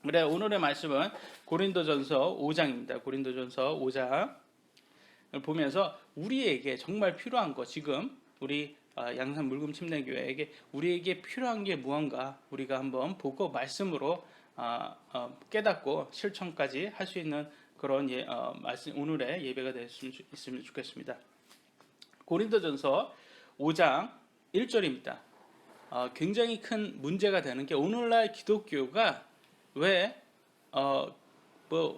그래, 오늘의 말씀은 고린도전서 5장입니다. 고린도전서 5장을 보면서 우리에게 정말 필요한 거, 지금 우리 양산 물금 침례교회에게 우리에게 필요한 게 무언가 우리가 한번 보고 말씀으로 깨닫고 실천까지 할 수 있는 그런 말씀, 오늘의 예배가 됐으면 좋겠습니다. 고린도전서 5장 1절입니다. 굉장히 큰 문제가 되는 게 오늘날 기독교가 왜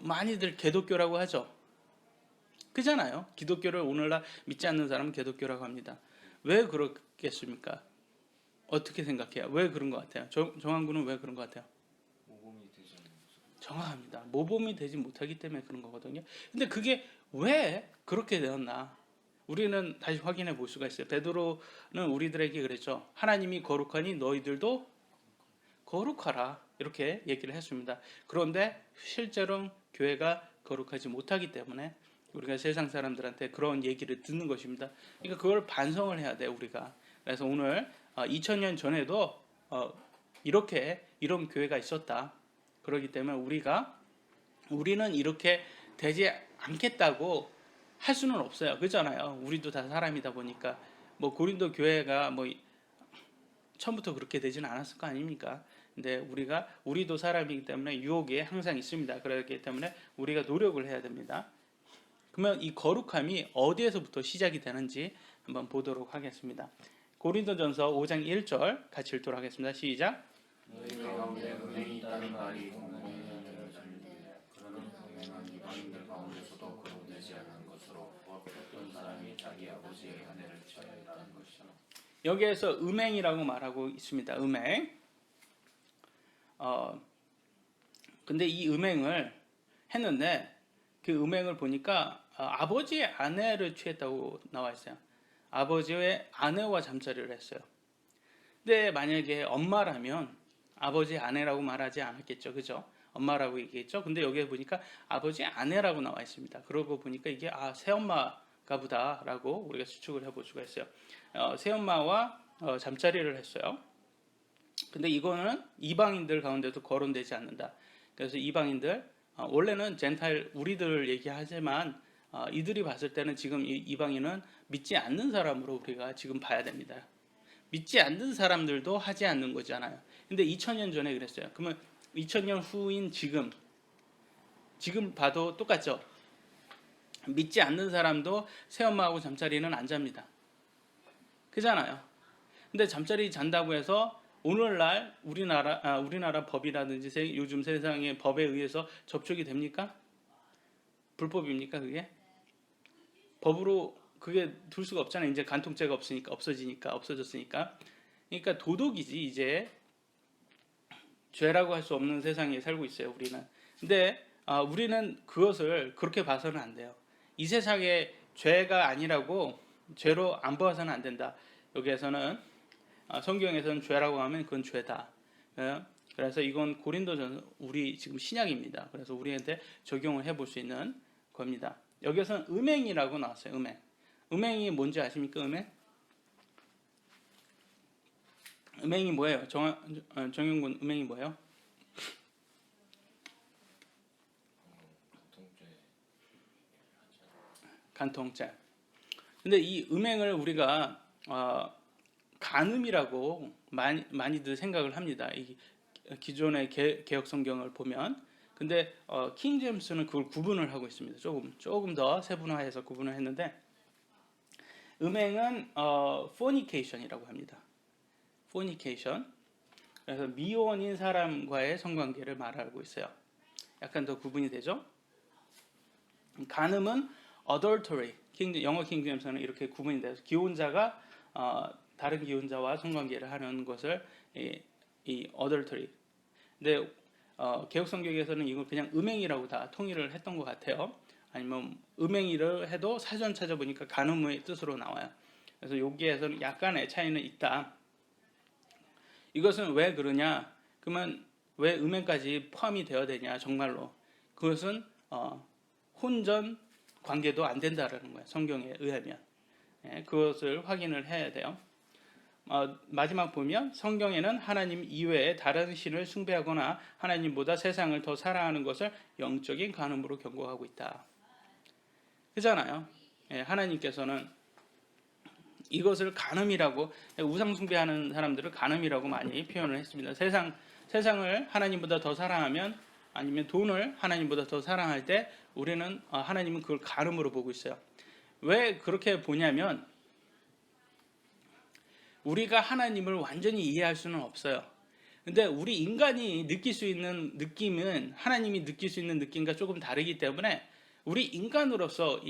많이들 개독교라고 하죠. 그잖아요. 기독교를 오늘날 믿지 않는 사람은 개독교라고 합니다. 왜 그렇겠습니까? 어떻게 생각해요? 왜 그런 것 같아요? 정한군은 왜 그런 것 같아요? 모범이 되지 않는 모습. 정확합니다. 모범이 되지 못하기 때문에 그런 거거든요. 근데 그게 왜 그렇게 되었나? 우리는 다시 확인해 볼 수가 있어요. 베드로는 우리들에게 그랬죠. 하나님이 거룩하니 너희들도 거룩하라. 이렇게 얘기를 했습니다. 그런데 실제로 교회가 거룩하지 못하기 때문에 우리가 세상 사람들한테 그런 얘기를 듣는 것입니다. 그러니까 그걸 반성을 해야 돼요, 우리가. 그래서 오늘 2000년 전에도 이런 교회가 있었다. 그렇기 때문에 우리는 이렇게 되지 않겠다고 할 수는 없어요. 그렇잖아요. 우리도 다 사람이다 보니까 뭐 고린도 교회가 뭐 처음부터 그렇게 되지는 않았을 거 아닙니까? 근데 우리도 사람이기 때문에 유혹이 항상 있습니다. 그렇기 때문에 우리가 노력을 해야 됩니다. 그러면 이 거룩함이 어디에서부터 시작이 되는지 한번 보도록 하겠습니다. 고린도전서 5장 1절 같이 읽도록 하겠습니다. 시작. 너희 가운데 은행이 있다는 말이 공공히 알려졌는데 그러는 은행은 이방인들 가운데서도 거론되지 않은 것으로 어떤 사람이 자기 아버지의 아내를 취하였다는 것이다. 여기에서 음행이라고 말하고 있습니다. 음행. 근데 이 음행을 했는데 그 음행을 보니까 아버지의 아내를 취했다고 나와 있어요. 아버지의 아내와 잠자리를 했어요. 근데 만약에 엄마라면 아버지 아내라고 말하지 않았겠죠. 그죠? 엄마라고 얘기했죠. 근데 여기에 보니까 아버지 아내라고 나와 있습니다. 그러고 보니까 이게 새엄마가 보다라고 우리가 추측을 해볼 수가 있어요. 새엄마와 잠자리를 했어요. 근데 이거는 이방인들 가운데도 거론되지 않는다. 그래서 이방인들, 원래는 젠타일 우리들 얘기하지만 이들이 봤을 때는 지금 이 이방인은 믿지 않는 사람으로 우리가 지금 봐야 됩니다. 믿지 않는 사람들도 하지 않는 거잖아요. 근데 2000년 전에 그랬어요. 그러면 2000년 후인 지금 봐도 똑같죠? 믿지 않는 사람도 새엄마하고 잠자리는 안 잡니다. 그잖아요. 근데 잠자리 잔다고 해서 오늘날 우리나라 법이라든지 요즘 세상의 법에 의해서 접촉이 됩니까? 불법입니까, 그게? 법으로 그게 둘 수가 없잖아요. 이제 간통죄가 없어졌으니까. 그러니까 도덕이지, 이제. 죄라고 할 수 없는 세상에 살고 있어요, 우리는. 근데 우리는 그것을 그렇게 봐서는 안 돼요. 이 세상에 죄가 아니라고 죄로 안 봐서는 안 된다. 여기에서는 성경에서는 죄라고 하면 그건 죄다. 그래서 이건 고린도전서 우리 지금 신약입니다. 그래서 우리한테 적용을 해볼 수 있는 겁니다. 여기서는 음행이라고 나왔어요. 음행이 뭔지 아십니까? 음행이 뭐예요? 정영군, 음행이 뭐예요? 간통죄. 근데 이 음행을 우리가 간음이라고 많이들 생각을 합니다. 이 기존의 개혁 성경을 보면. 근데 킹 제임스는 그걸 구분을 하고 있습니다. 조금 더 세분화해서 구분을 했는데 음행은 fornication이라고 합니다. fornication. 그래서 미혼인 사람과의 성관계를 말하고 있어요. 약간 더 구분이 되죠? 간음은 adultery. 영어 킹 제임스는 이렇게 구분이 돼서 기혼자가 다른 기혼자와 성관계를 하는 것을 이 adultery. 근데 개혁 성경에서는 이걸 그냥 음행이라고 다 통일을 했던 것 같아요. 아니면 음행이를 해도 사전 찾아보니까 간음의 뜻으로 나와요. 그래서 여기에서는 약간의 차이는 있다. 이것은 왜 그러냐? 그러면 왜 음행까지 포함이 되어야 되냐? 정말로 그것은 혼전 관계도 안 된다라는 거예요. 성경에 의하면. 그것을 확인을 해야 돼요. 마지막 보면 성경에는 하나님 이외에 다른 신을 숭배하거나 하나님보다 세상을 더 사랑하는 것을 영적인 간음으로 경고하고 있다. 그잖아요. 예, 하나님께서는 이것을 간음이라고, 우상 숭배하는 사람들을 간음이라고 많이 표현을 했습니다. 세상을 하나님보다 더 사랑하면, 아니면 돈을 하나님보다 더 사랑할 때 우리는 하나님은 그걸 간음으로 보고 있어요. 왜 그렇게 보냐면 우리가 하나님을 완전히 이해할 수는 없어요. 근데 우리 인간이 느낄 수 있는 느낌은 하나님이 느낄 수 있는 느낌과 조금 다르기 때문에 우리 인간으로서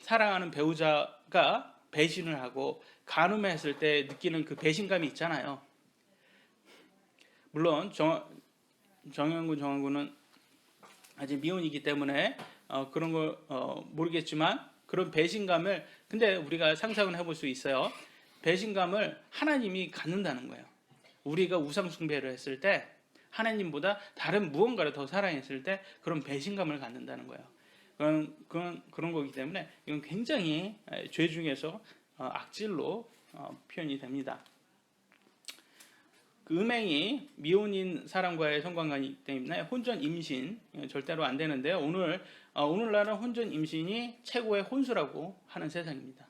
사랑하는 배우자가 배신을 하고 간음했을 때 느끼는 그 배신감이 있잖아요. 물론 정영군은 아직 미혼이기 때문에 그런 걸 모르겠지만, 그런 배신감을 근데 우리가 상상을 해볼 수 있어요. 배신감을 하나님이 갖는다는 거예요. 우리가 우상 숭배를 했을 때, 하나님보다 다른 무언가를 더 사랑했을 때 그런 배신감을 갖는다는 거예요. 그런 거기 때문에 이건 굉장히 죄 중에서 악질로 표현이 됩니다. 그 음행이 미혼인 사람과의 성관계이기 때문에 혼전 임신 절대로 안 되는데요. 오늘날은 혼전 임신이 최고의 혼수라고 하는 세상입니다.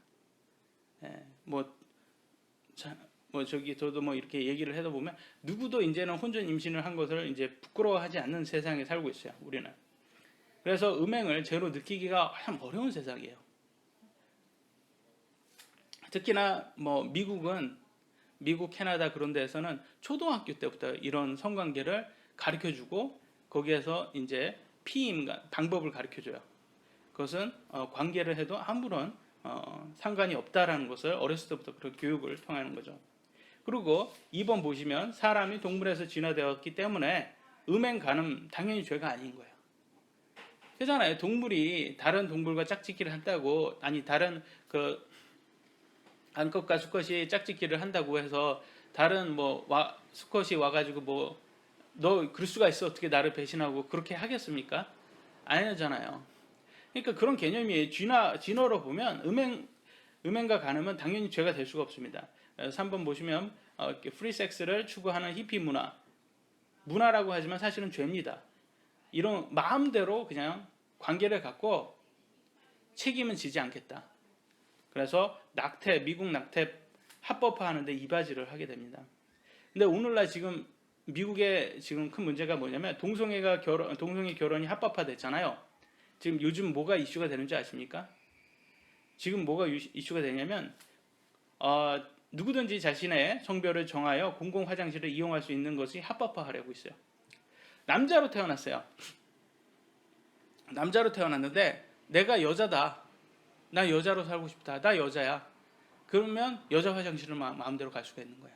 저도 이렇게 얘기를 해도 보면 누구도 이제는 혼전 임신을 한 것을 이제 부끄러워하지 않는 세상에 살고 있어요. 우리는. 그래서 음행을 죄로 느끼기가 참 어려운 세상이에요. 특히나 미국, 캐나다 그런 데에서는 초등학교 때부터 이런 성관계를 가르쳐주고 거기에서 이제 피임 방법을 가르쳐줘요. 그것은 관계를 해도 아무런 상관이 없다라는 것을 어렸을 때부터 그런 교육을 통하는 거죠. 그리고 2번 보시면 사람이 동물에서 진화되었기 때문에 음행, 간음 당연히 죄가 아닌 거예요. 그잖아요. 동물이 다른 동물과 짝짓기를 한다고, 아니 다른 암컷과 수컷이 짝짓기를 한다고 해서 다른 수컷이 와가지고 너 그럴 수가 있어, 어떻게 나를 배신하고 그렇게 하겠습니까? 안 하잖아요. 그러니까 그런 개념이에요. 진화로 보면 음행과 간음은 당연히 죄가 될 수가 없습니다. 3번 보시면 프리섹스를 추구하는 히피 문화라고 하지만 사실은 죄입니다. 이런 마음대로 그냥 관계를 갖고 책임은 지지 않겠다. 그래서 미국 낙태 합법화하는데 이바지를 하게 됩니다. 근데 오늘날 지금 미국의 지금 큰 문제가 뭐냐면 동성애 결혼이 합법화됐잖아요. 지금 요즘 뭐가 이슈가 되는지 아십니까? 지금 뭐가 이슈가 되냐면 누구든지 자신의 성별을 정하여 공공 화장실을 이용할 수 있는 것이 합법화하려고 있어요. 남자로 태어났어요. 남자로 태어났는데 내가 여자다. 나 여자로 살고 싶다. 나 여자야. 그러면 여자 화장실을 마음대로 갈 수가 있는 거예요.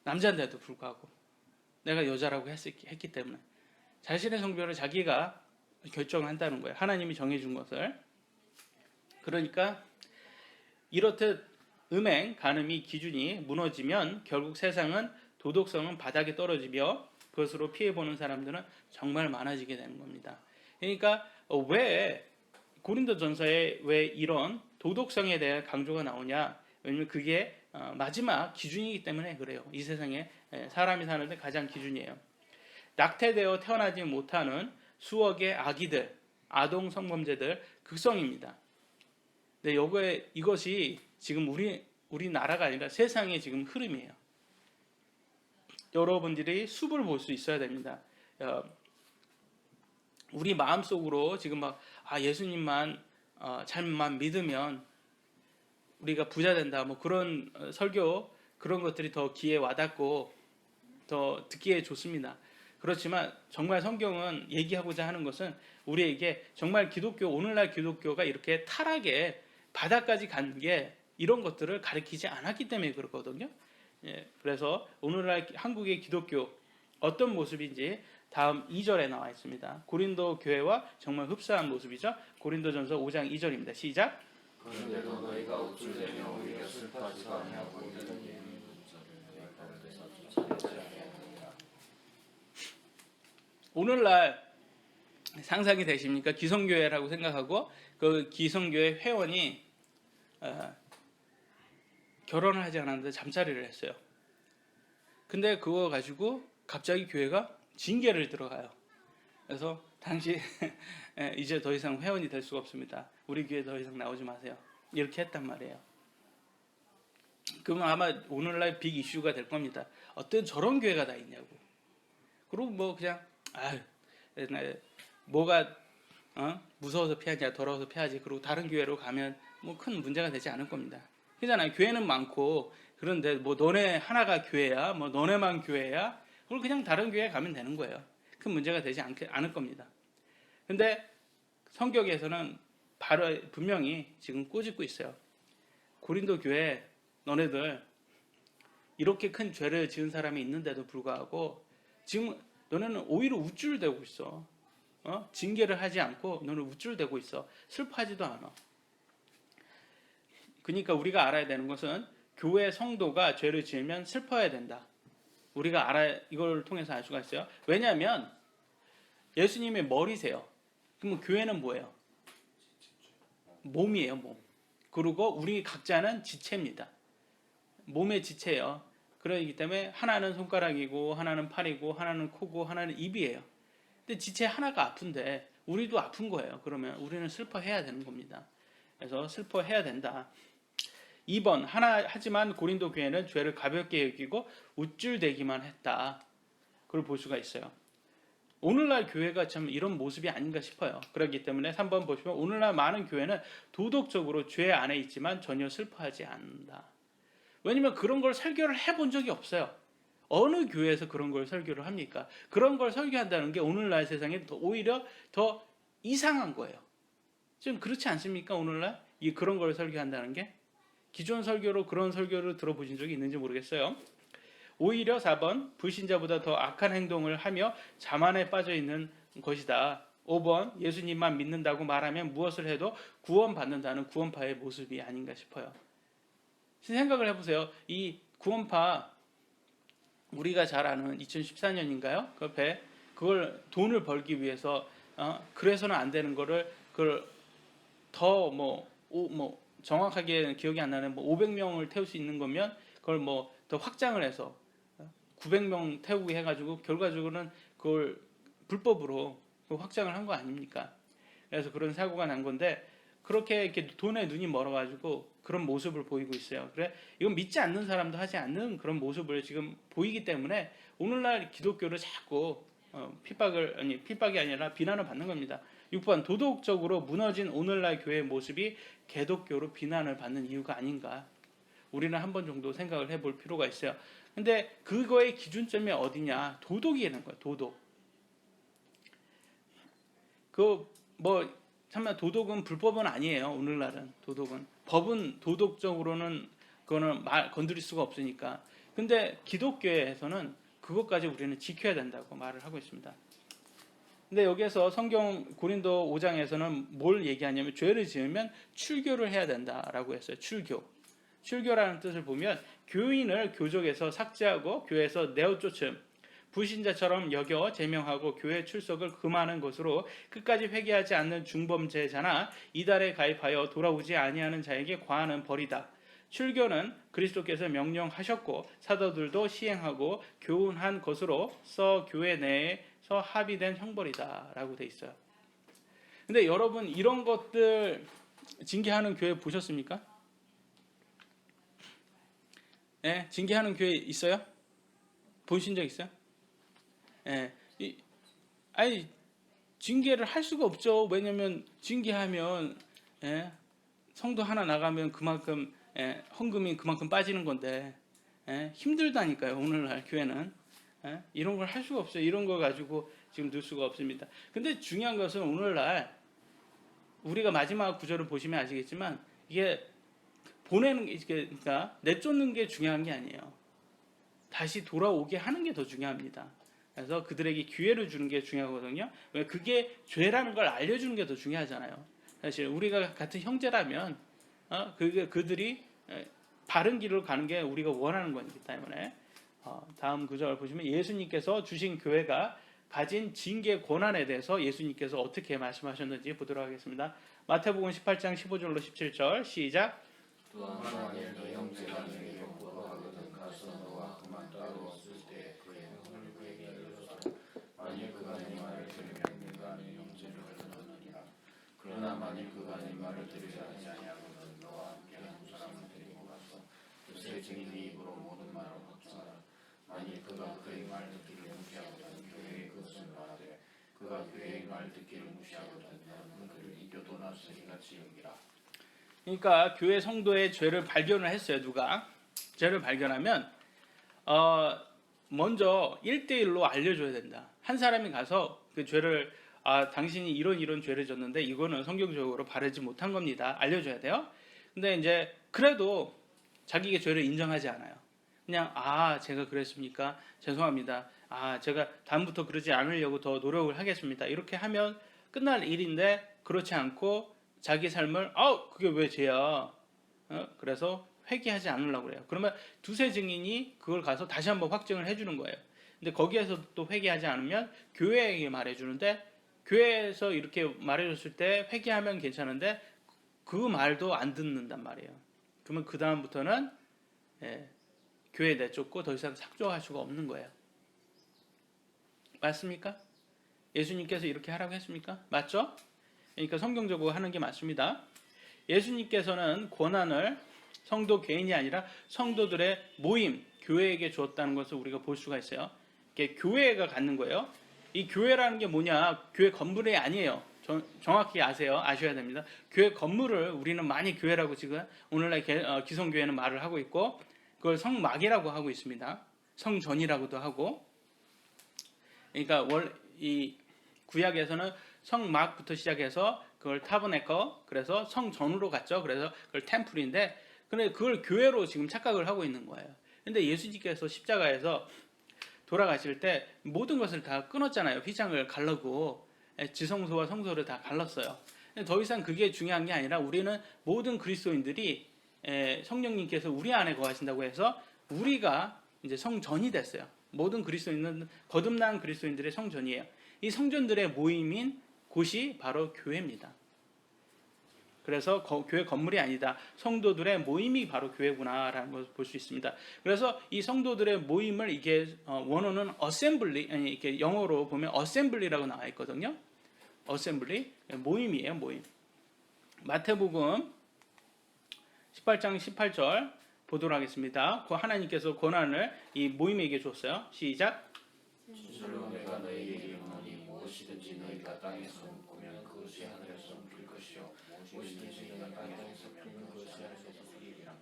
남자인데도 불구하고 내가 여자라고 했기 때문에 자신의 성별을 자기가 결정한다는 거예요. 하나님이 정해준 것을. 그러니까 이렇듯 음행, 간음이 기준이 무너지면 결국 세상은 도덕성은 바닥에 떨어지며 그것으로 피해보는 사람들은 정말 많아지게 되는 겁니다. 그러니까 왜 고린도전서에 왜 이런 도덕성에 대한 강조가 나오냐? 왜냐면 그게 마지막 기준이기 때문에 그래요. 이 세상에 사람이 사는데 가장 기준이에요. 낙태되어 태어나지 못하는 수억의 아기들, 아동 성범죄들 극성입니다. 근데 이것이 지금 우리나라가 아니라 세상의 지금 흐름이에요. 여러분들이 숲을 볼 수 있어야 됩니다. 우리 마음속으로 지금 예수님만 잘만 믿으면 우리가 부자 된다, 그런 설교, 그런 것들이 더 귀에 와닿고 더 듣기에 좋습니다. 그렇지만 정말 성경은 얘기하고자 하는 것은 우리에게 정말 오늘날 기독교가 이렇게 타락의 바닥까지 간 게 이런 것들을 가르치지 않았기 때문에 그렇거든요. 그래서 오늘날 한국의 기독교 어떤 모습인지 다음 2절에 나와 있습니다. 고린도 교회와 정말 흡사한 모습이죠. 고린도전서 5장 2절입니다. 시작. 그런데도 너희가 우쭐대며 오히려 슬퍼하지도 아니하고 이는 문자를 내 가운데서 쫓아내지 아니하느니라. 오늘날 상상이 되십니까? 기성교회라고 생각하고 그 기성교회 회원이 결혼을 하지 않았는데 잠자리를 했어요. 근데 그거 가지고 갑자기 교회가 징계를 들어가요. 그래서 당시 이제 더 이상 회원이 될 수가 없습니다. 우리 교회 더 이상 나오지 마세요. 이렇게 했단 말이에요. 그러면 아마 오늘날 빅 이슈가 될 겁니다. 어떤 저런 교회가 다 있냐고. 그리고 뭐 그냥 뭐가 무서워서 피하냐, 더러워서 피하지. 그리고 다른 교회로 가면 뭐 큰 문제가 되지 않을 겁니다. 그잖아요. 교회는 많고 그런데 뭐 너네 하나가 교회야, 뭐 너네만 교회야. 그걸 그냥 다른 교회에 가면 되는 거예요. 큰 문제가 되지 않을 겁니다. 근데 성경에서는 바로 분명히 지금 꼬집고 있어요. 고린도 교회 너네들 이렇게 큰 죄를 지은 사람이 있는데도 불구하고 지금 너네는 오히려 우쭐대고 있어. 징계를 하지 않고 너는 우쭐대고 있어. 슬퍼하지도 않아. 그러니까 우리가 알아야 되는 것은 교회 성도가 죄를 지으면 슬퍼해야 된다. 우리가 이걸 통해서 알 수가 있어요. 왜냐하면 예수님의 머리세요. 그럼 교회는 뭐예요? 몸이에요, 몸. 그리고 우리 각자는 지체입니다. 몸의 지체예요. 그러기 때문에 하나는 손가락이고 하나는 팔이고 하나는 코고 하나는 입이에요. 근데 지체 하나가 아픈데 우리도 아픈 거예요. 그러면 우리는 슬퍼해야 되는 겁니다. 그래서 슬퍼해야 된다. 2번 하지만 고린도 교회는 죄를 가볍게 여기고 우쭐대기만 했다. 그걸 볼 수가 있어요. 오늘날 교회가 참 이런 모습이 아닌가 싶어요. 그렇기 때문에 3번 보시면 오늘날 많은 교회는 도덕적으로 죄 안에 있지만 전혀 슬퍼하지 않는다. 왜냐면 그런 걸 설교를 해본 적이 없어요. 어느 교회에서 그런 걸 설교를 합니까? 그런 걸 설교한다는 게 오늘날 세상에 오히려 더 이상한 거예요. 지금 그렇지 않습니까? 오늘날 그런 걸 설교한다는 게 기존 설교로 그런 설교를 들어보신 적이 있는지 모르겠어요. 오히려 4번 불신자보다 더 악한 행동을 하며 자만에 빠져 있는 것이다. 5번 예수님만 믿는다고 말하면 무엇을 해도 구원받는다는 구원파의 모습이 아닌가 싶어요. 생각을 해보세요. 이 구원파 우리가 잘 아는 2014년인가요? 그걸 돈을 벌기 위해서 그래서는 안 되는 거를 그걸 더 정확하게 기억이 안 나는 500명을 태울 수 있는 거면 그걸 더 확장을 해서 900명 태우게 해가지고 결과적으로는 그걸 불법으로 확장을 한 거 아닙니까? 그래서 그런 사고가 난 건데 그렇게 이렇게 돈에 눈이 멀어가지고 그런 모습을 보이고 있어요. 그래 이건 믿지 않는 사람도 하지 않는 그런 모습을 지금 보이기 때문에 오늘날 기독교를 자꾸 핍박이 아니라 비난을 받는 겁니다. 6번 도덕적으로 무너진 오늘날 교회의 모습이 개독교로 비난을 받는 이유가 아닌가. 우리는 한 번 정도 생각을 해볼 필요가 있어요. 근데 그거의 기준점이 어디냐? 도덕이라는 거예요. 도덕. 참나 도덕은 불법은 아니에요. 오늘날은 도덕은 법은 도덕적으로는 그거는 건드릴 수가 없으니까. 근데 기독교에서는 그것까지 우리는 지켜야 된다고 말을 하고 있습니다. 근데 여기에서 성경 고린도 5장에서는 뭘 얘기하냐면 죄를 지으면 출교를 해야 된다라고 했어요. 출교라는 뜻을 보면 교인을 교족에서 삭제하고 교회에서 내어쫓음, 불신자처럼 여겨 제명하고 교회 출석을 금하는 것으로 끝까지 회개하지 않는 중범죄자나 이달에 가입하여 돌아오지 아니하는 자에게 과하는 벌이다. 출교는 그리스도께서 명령하셨고 사도들도 시행하고 교훈한 것으로서 교회 내에서 합의된 형벌이다라고 돼 있어요. 근데 여러분 이런 것들 징계하는 교회 보셨습니까? 예, 징계하는 교회 있어요? 보신 적 있어요? 예, 징계를 할 수가 없죠. 왜냐하면 징계하면 성도 하나 나가면 그만큼 헌금이 그만큼 빠지는 건데 힘들다니까요. 오늘날 교회는 이런 걸 할 수가 없어요. 이런 거 가지고 지금 넣을 수가 없습니다. 근데 중요한 것은 오늘날 우리가 마지막 구절을 보시면 아시겠지만 이게 보내는 게 그러니까 내쫓는 게 중요한 게 아니에요. 다시 돌아오게 하는 게 더 중요합니다. 그래서 그들에게 기회를 주는 게 중요하거든요. 왜 그게 죄라는 걸 알려주는 게 더 중요하잖아요. 사실 우리가 같은 형제라면 그들이 바른 길로 가는 게 우리가 원하는 거기 때문에 다음 구절을 보시면 예수님께서 주신 교회가 가진 징계 권한에 대해서 예수님께서 어떻게 말씀하셨는지 보도록 하겠습니다. 마태복음 18장 15절로 17절 시작. 또한 만일 너 형제가 너에게 보고하거든 가서 너와 그만 따로 없을 때 그의 행을 그에게 알려줘서 만일 그가 네 말을 들으면 네가 네 형제를 얻느니라. 그러나 만일 그가 네 말을 들으지 아니하거든 너와 함께 한 사람을 데리고 가서 두세 증인의 입으로 모든 말을 확증하라. 만일 그가 그의 말 듣기를 무시하거든 교회의 그것을 말하되 그가 교회의 말 듣기를 무시하거든 너는 그를 이겨도나 쓰리같이 여기라. 그러니까 교회 성도의 죄를 발견을 했어요. 누가 죄를 발견하면 먼저 1대1로 알려줘야 된다. 한 사람이 가서 그 죄를 당신이 이런 죄를 졌는데 이거는 성경적으로 바르지 못한 겁니다. 알려줘야 돼요. 근데 이제 그래도 자기의 죄를 인정하지 않아요. 그냥 제가 그랬습니까? 죄송합니다. 제가 다음부터 그러지 않으려고 더 노력을 하겠습니다. 이렇게 하면 끝날 일인데 그렇지 않고 자기 삶을 그게 왜 죄야? 그래서 회개하지 않으려고 그래요. 그러면 두세 증인이 그걸 가서 다시 한번 확증을 해주는 거예요. 근데 거기에서 또 회개하지 않으면 교회에게 말해주는데 교회에서 이렇게 말해줬을 때 회개하면 괜찮은데 그 말도 안 듣는단 말이에요. 그러면 그 다음부터는 교회 내쫓고 더 이상 삭조할 수가 없는 거예요. 맞습니까? 예수님께서 이렇게 하라고 했습니까? 맞죠? 그러니까 성경적으로 하는 게 맞습니다. 예수님께서는 권한을 성도 개인이 아니라 성도들의 모임, 교회에게 주었다는 것을 우리가 볼 수가 있어요. 이게 교회가 갖는 거예요. 이 교회라는 게 뭐냐? 교회 건물이 아니에요. 정확히 아셔야 됩니다. 교회 건물을 우리는 많이 교회라고 지금 오늘날 기성교회는 말을 하고 있고 그걸 성막이라고 하고 있습니다. 성전이라고도 하고. 그러니까 이 구약에서는 성막부터 시작해서 그걸 타버네커, 그래서 성전으로 갔죠. 그래서 그걸 템플인데, 근데 그걸 교회로 지금 착각을 하고 있는 거예요. 근데 예수님께서 십자가에서 돌아가실 때 모든 것을 다 끊었잖아요. 휘장을 갈라고 지성소와 성소를 다 갈랐어요. 근데 더 이상 그게 중요한 게 아니라 우리는 모든 그리스도인들이 성령님께서 우리 안에 거하신다고 해서 우리가 이제 성전이 됐어요. 모든 그리스도인은 거듭난 그리스도인들의 성전이에요. 이 성전들의 모임인 곳이 바로 교회입니다. 그래서 교회 건물이 아니다. 성도들의 모임이 바로 교회구나라는 것을 볼 수 있습니다. 그래서 이 성도들의 모임을 이게 원어는 assembly, 이렇게 영어로 보면 assembly라고 나와 있거든요. assembly, 모임이에요, 모임. 마태복음 18장 18절 보도록 하겠습니다. 그 하나님께서 권한을 이 모임에게 줬어요. 시작. 진실로 내가 너희에게 이르노니 무엇이든지 너희가 땅에서 묶으면 그것이 하늘에서 묶일 것이요 무엇이든지 너희가 땅에서 묶으면 그것이 하늘에서 묶이리라.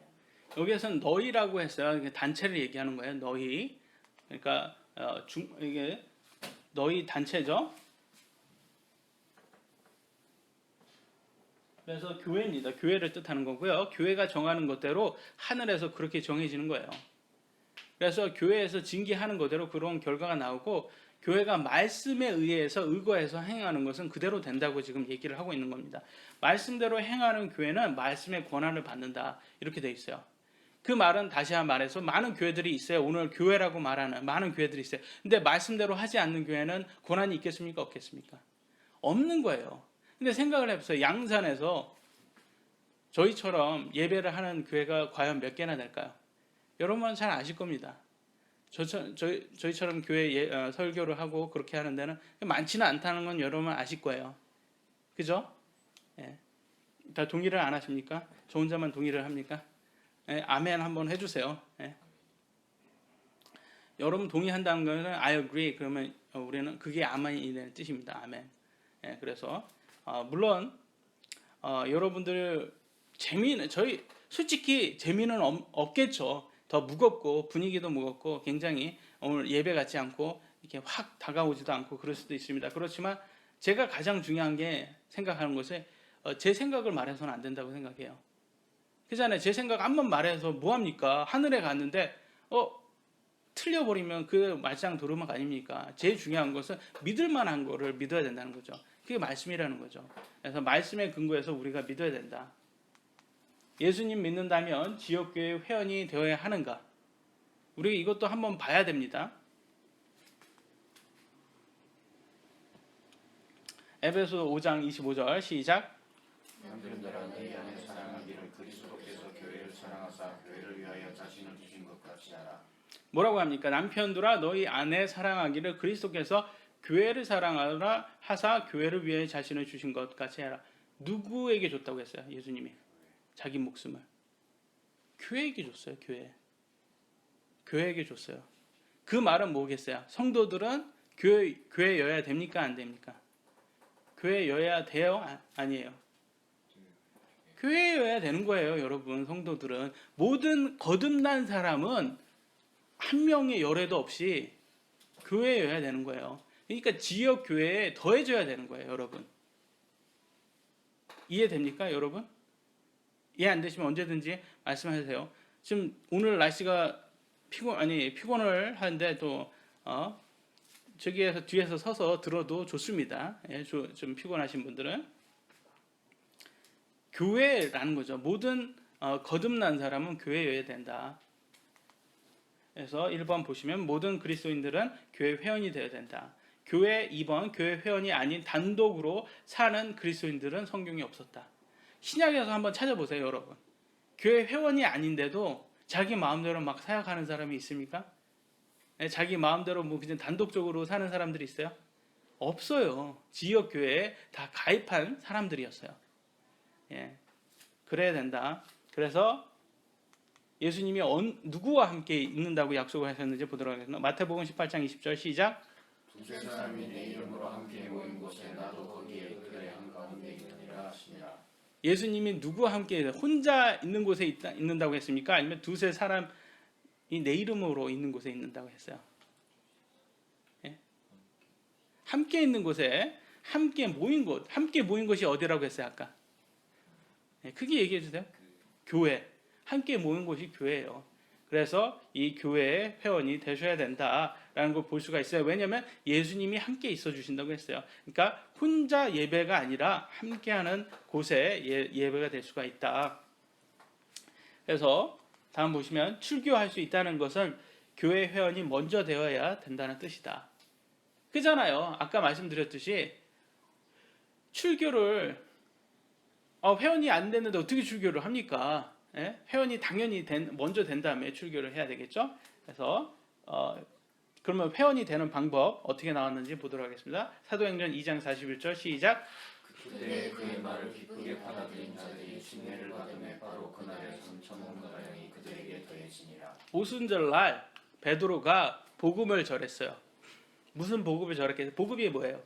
여기에서는 너희라고 했어요. 단체를 얘기하는 거예요. 너희. 그러니까 이게 너희 단체죠. 그래서 교회입니다. 교회를 뜻하는 거고요. 교회가 정하는 것대로 하늘에서 그렇게 정해지는 거예요. 그래서 교회에서 징계하는 것대로 그런 결과가 나오고 교회가 말씀에 의해서 의거해서 행하는 것은 그대로 된다고 지금 얘기를 하고 있는 겁니다. 말씀대로 행하는 교회는 말씀의 권한을 받는다. 이렇게 돼 있어요. 그 말은 다시 한번 말해서 많은 교회들이 있어요. 오늘 교회라고 말하는 많은 교회들이 있어요. 근데 말씀대로 하지 않는 교회는 권한이 있겠습니까? 없겠습니까? 없는 거예요. 근데 생각을 해보세요. 양산에서 저희처럼 예배를 하는 교회가 과연 몇 개나 될까요? 여러분은 잘 아실 겁니다. 저희처럼 교회 설교를 하고 그렇게 하는 데는 많지는 않다는 건 여러분 아실 거예요. 그죠? 예. 다 동의를 안 하십니까? 저 혼자만 동의를 합니까? 예, 아멘 한번 해주세요. 예. 여러분 동의한다는 것은 I agree. 그러면 우리는 그게 아멘이라는 뜻입니다. 아멘. 예, 그래서 물론 여러분들 솔직히 재미는 없겠죠. 더 무겁고 분위기도 무겁고 굉장히 오늘 예배 같지 않고 이렇게 확 다가오지도 않고 그럴 수도 있습니다. 그렇지만 제가 가장 중요한 게 생각하는 것은 제 생각을 말해서는 안 된다고 생각해요. 그잖아요. 제 생각 한번 말해서 뭐합니까? 하늘에 갔는데 틀려버리면 그 말짱 도루묵 아닙니까? 제일 중요한 것은 믿을 만한 거를 믿어야 된다는 거죠. 그게 말씀이라는 거죠. 그래서 말씀에 근거해서 우리가 믿어야 된다. 예수님 믿는다면 지역교회 회원이 되어야 하는가? 우리가 이것도 한번 봐야 됩니다. 에베소 5장 25절 시작. 남들은 너희 안에 사랑하기를 그리스도께서 교회를 같이 하라. 뭐라고 합니까? 남편들아 너희 아내 사랑하기를 그리스도께서 교회를 사랑하라 하사 교회를 위해 자신을 주신 것 같이 해라. 누구에게 줬다고 했어요? 예수님이 자기 목숨을 교회에게 줬어요. 교회에게 줬어요. 그 말은 뭐겠어요? 성도들은 교회여야 됩니까? 안 됩니까? 교회여야 돼요? 아니에요? 교회여야 되는 거예요. 여러분, 성도들은. 모든 거듭난 사람은 한 명의 열애도 없이 교회여야 되는 거예요. 그러니까 지역 교회에 더해져야 되는 거예요. 여러분, 이해됩니까? 여러분, 이해 안 되시면 언제든지 말씀하세요. 지금 오늘 날씨가 피곤을 하는데 또 저기에서 뒤에서 서서 들어도 좋습니다. 예, 좀 피곤하신 분들은 교회라는 거죠. 모든 거듭난 사람은 교회여야 된다. 그래서 1번 보시면 모든 그리스도인들은 교회 회원이 되어야 된다. 교회 2번 교회 회원이 아닌 단독으로 사는 그리스도인들은 성경에 없었다. 신약에서 한번 찾아보세요, 여러분. 교회 회원이 아닌데도 자기 마음대로 막 사역하는 사람이 있습니까? 자기 마음대로 뭐 그냥 단독적으로 사는 사람들이 있어요? 없어요. 지역 교회에 다 가입한 사람들이었어요. 예, 그래야 된다. 그래서 예수님이 누구와 함께 있는다고 약속을 하셨는지 보도록 하겠습니다. 마태복음 18장 20절 시작. 두세 사람이 내 이름으로 함께 모인 곳에 나도 거기에 그들의 한가운데 있느니라 하시니라. 예수님이 누구와 함께 혼자 있는 곳에 있는다고 했습니까? 아니면 두세 사람이 내 이름으로 있는 곳에 있는다고 했어요? 예? 함께 있는 곳에 함께 모인 곳이 어디라고 했어요 아까? 예, 크게 얘기해 주세요. 교회. 함께 모인 곳이 교회예요. 그래서 이 교회의 회원이 되셔야 된다라는 걸 볼 수가 있어요. 왜냐하면 예수님이 함께 있어 주신다고 했어요. 그러니까 혼자 예배가 아니라 함께하는 곳에 예배가 될 수가 있다. 그래서 다음 보시면 출교할 수 있다는 것은 교회 회원이 먼저 되어야 된다는 뜻이다. 그잖아요. 아까 말씀드렸듯이 출교를 회원이 안 됐는데 어떻게 출교를 합니까? 예? 회원이 당연히 먼저 된 다음에 출교를 해야 되겠죠. 그래서 그러면 회원이 되는 방법 어떻게 나왔는지 보도록 하겠습니다. 사도행전 2장 41절 시작. 그때 그의 말을 기쁘게 받아들인 자들이 침례를 받음에 바로 그날에 3,500명이 그들에게 더해지니라. 오순절날 베드로가 복음을 전했어요. 무슨 복음을 전했겠어요? 복음이 뭐예요?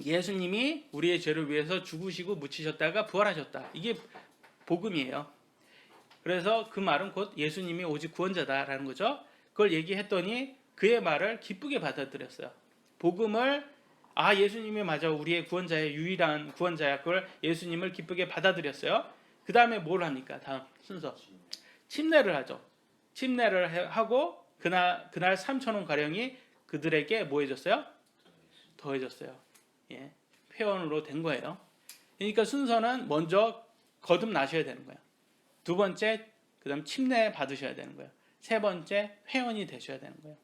예수님이 우리의 죄를 위해서 죽으시고 묻히셨다가 부활하셨다. 이게 복음이에요. 그래서 그 말은 곧 예수님이 오직 구원자다라는 거죠. 그걸 얘기했더니 그의 말을 기쁘게 받아들였어요. 복음을 예수님이 맞아 우리의 구원자의 유일한 구원자야. 그걸 예수님을 기쁘게 받아들였어요. 그 다음에 뭘 합니까? 다음 순서 침례를 하죠. 침례를 하고 그날 3,000원 가량이 그들에게 뭐 해줬어요? 더해졌어요. 예, 회원으로 된 거예요. 그러니까 순서는 먼저 거듭나셔야 되는 거예요. 두 번째, 그다음 침례 받으셔야 되는 거예요. 세 번째, 회원이 되셔야 되는 거예요.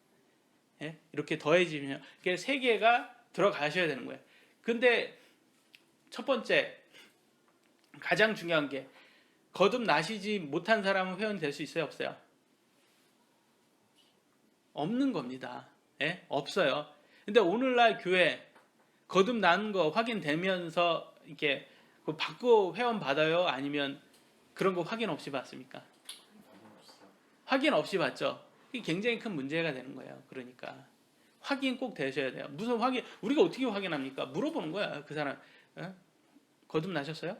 예? 이렇게 더해지면 이게 세 개가 들어가셔야 되는 거예요. 근데 첫 번째, 가장 중요한 게 거듭나시지 못한 사람은 회원이 될 수 있어요, 없어요? 없는 겁니다. 예? 없어요. 근데 오늘날 교회 거듭나는 거 확인되면서 이렇게 받고 회원 받아요? 아니면 그런 거 확인 없이 받습니까? 확인 없이 받죠. 이게 굉장히 큰 문제가 되는 거예요. 그러니까 확인 꼭 되셔야 돼요. 무슨 확인? 우리가 어떻게 확인합니까? 물어보는 거야. 그 사람 거듭나셨어요?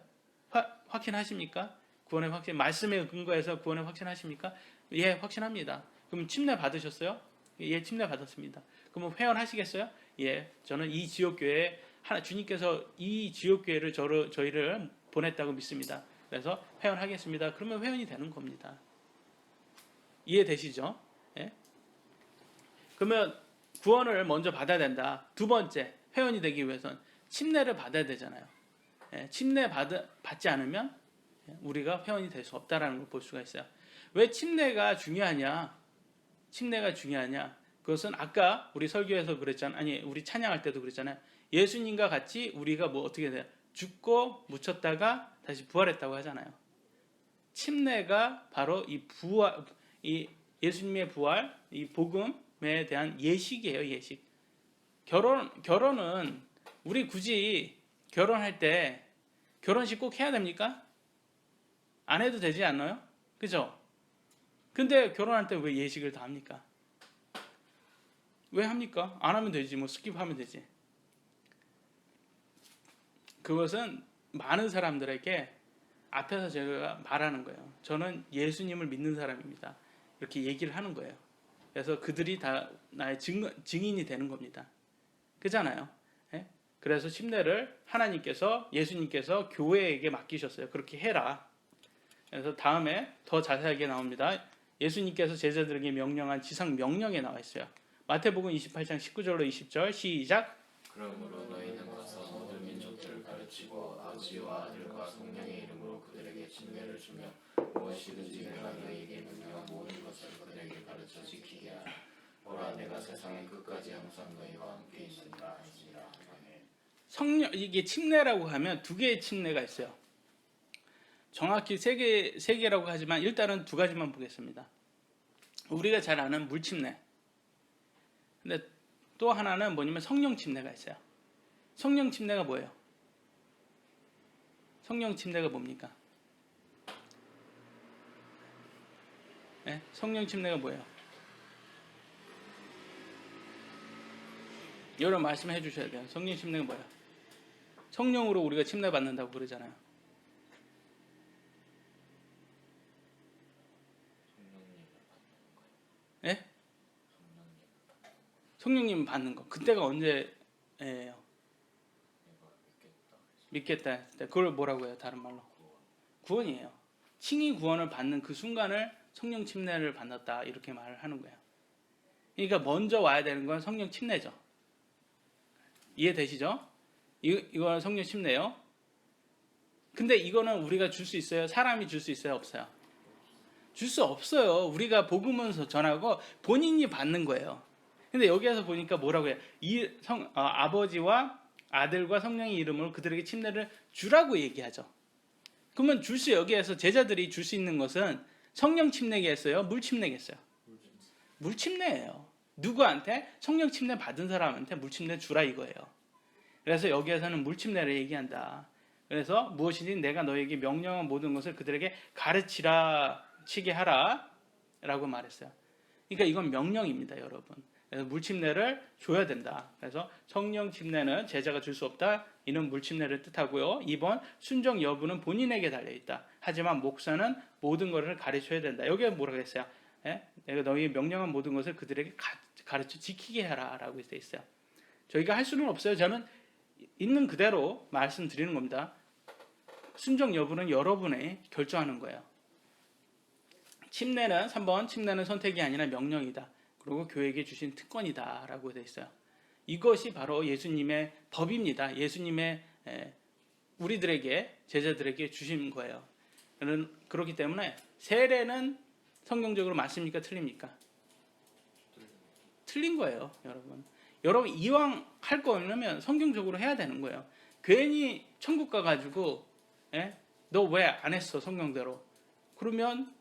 확인하십니까? 구원의 확신, 말씀에 근거해서 구원의 확신하십니까? 예, 확신합니다. 그럼 침례 받으셨어요? 예, 침례 받았습니다. 그럼 회원하시겠어요? 예, 저는 이 지역교회에 주님께서 이 지역교회를 저희를 보냈다고 믿습니다. 그래서 회원하겠습니다. 그러면 회원이 되는 겁니다. 이해되시죠? 예? 그러면 구원을 먼저 받아야 된다. 두 번째, 회원이 되기 위해서는 침례를 받아야 되잖아요. 예, 침례 받지 않으면 우리가 회원이 될 수 없다라는 걸 볼 수가 있어요. 왜 침례가 중요하냐? 그것은 아까 우리 설교에서 그랬잖아요. 우리 찬양할 때도 그랬잖아요. 예수님과 같이 우리가 뭐 어떻게 돼요? 죽고 묻혔다가 다시 부활했다고 하잖아요. 침례가 바로 이 예수님의 부활, 이 복음에 대한 예식이에요. 예식. 결혼은 우리 굳이 결혼할 때 결혼식 꼭 해야 됩니까? 안 해도 되지 않나요? 그죠? 근데 결혼할 때 왜 예식을 다 합니까? 왜 합니까? 안 하면 되지. 뭐 스킵하면 되지. 그것은 많은 사람들에게 앞에서 제가 말하는 거예요. 저는 예수님을 믿는 사람입니다. 이렇게 얘기를 하는 거예요. 그래서 그들이 다 나의 증인이 되는 겁니다. 그잖아요. 예? 그래서 침례를 하나님께서, 예수님께서 교회에게 맡기셨어요. 그렇게 해라. 그래서 다음에 더 자세하게 나옵니다. 예수님께서 제자들에게 명령한 지상 명령에 나와 있어요. 마태복음 28장 19절로 20절 시작. 그러므로 너희는 가서 모든 민족들을 가르치고 아버지와 아들과 성령의 이름으로 그들에게 침례를 주며 무엇이든지 내가 너희에게 명령한 모든 것을 그들에게 가르쳐 지키게 하라. 보라, 내가 세상의 끝까지 항상 너희와 함께 있느니라 하시니라. 아멘. 성령, 이게 침례라고 하면 두 개의 침례가 있어요. 정확히 세 개라고 하지만 일단은 두 가지만 보겠습니다. 우리가 잘 아는 물 침례. 근데 또 하나는 뭐냐면 성령 침례가 있어요. 성령 침례가 뭐예요? 성령 침례가 뭡니까? 네? 성령 침례가 뭐예요? 여러분 말씀해 주셔야 돼요. 성령 침례가 뭐예요? 성령으로 우리가 침례 받는다고 그러잖아요. 예? 성령님 받는 거. 그때가 언제예요? 믿겠다 했을 때. 그걸 뭐라고 해요? 다른 말로. 구원이에요. 칭의 구원을 받는 그 순간을 성령 침례를 받았다. 이렇게 말을 하는 거예요. 그러니까 먼저 와야 되는 건 성령 침례죠. 이해되시죠? 이거는 성령 침례예요. 근데 이거는 우리가 줄 수 있어요? 사람이 줄 수 있어요? 없어요? 줄 수 없어요. 우리가 복음을 전하고 본인이 받는 거예요. 근데 여기에서 보니까 뭐라고 해요? 아버지와 아들과 성령의 이름으로 그들에게 침례를 주라고 얘기하죠. 그러면 여기에서 제자들이 줄 수 있는 것은 성령 침례겠어요? 물 침례겠어요? 물 침례예요. 누구한테? 성령 침례 받은 사람한테 물 침례 주라 이거예요. 그래서 여기에서는 물 침례를 얘기한다. 그래서 무엇이든 내가 너에게 명령한 모든 것을 그들에게 가르치게 하라 라고 말했어요. 그러니까 이건 명령입니다, 여러분. 그래서 물침례를 줘야 된다. 그래서 성령 침례는 제자가 줄 수 없다. 이는 물침례를 뜻하고요. 2번 순종 여부는 본인에게 달려있다. 하지만 목사는 모든 것을 가르쳐야 된다. 여기에 뭐라고 했어요? 내가 너희 명령한 모든 것을 그들에게 가르쳐 지키게 하라 라고 되어 있어요. 저희가 할 수는 없어요. 저는 있는 그대로 말씀드리는 겁니다. 순종 여부는 여러분이 결정하는 거예요. 침례는 3번 침례는 선택이 아니라 명령이다. 그리고 교회에게 주신 특권이다 라고 되어 있어요. 이것이 바로 예수님의 법입니다. 예수님의 우리들에게 제자들에게 주신 거예요. 그렇기 때문에 세례는 성경적으로 맞습니까? 틀립니까? 틀린 거예요, 여러분. 여러분 이왕 할 거면 성경적으로 해야 되는 거예요. 괜히 천국 가가지고 너 왜 안 했어 성경대로? 그러면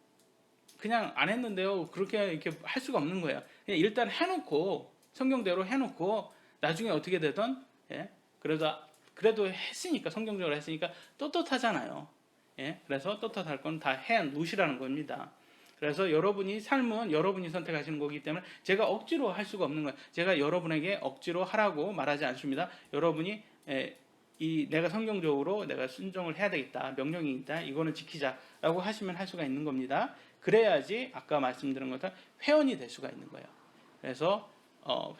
그냥 안 했는데요. 그렇게 이렇게 할 수가 없는 거예요. 그냥 일단 해놓고 성경대로 해놓고 나중에 어떻게 되든 그래도 했으니까 성경적으로 했으니까 떳떳하잖아요. 그래서 떳떳할 건 다 해놓으시라는 겁니다. 그래서 여러분이 삶은 여러분이 선택하시는 거기 때문에 제가 억지로 할 수가 없는 거예요. 제가 여러분에게 억지로 하라고 말하지 않습니다. 여러분이 내가 성경적으로 내가 순종을 해야 되겠다. 명령이 있다. 이거는 지키자라고 하시면 할 수가 있는 겁니다. 그래야지 아까 말씀드린 것처럼 회원이 될 수가 있는 거예요. 그래서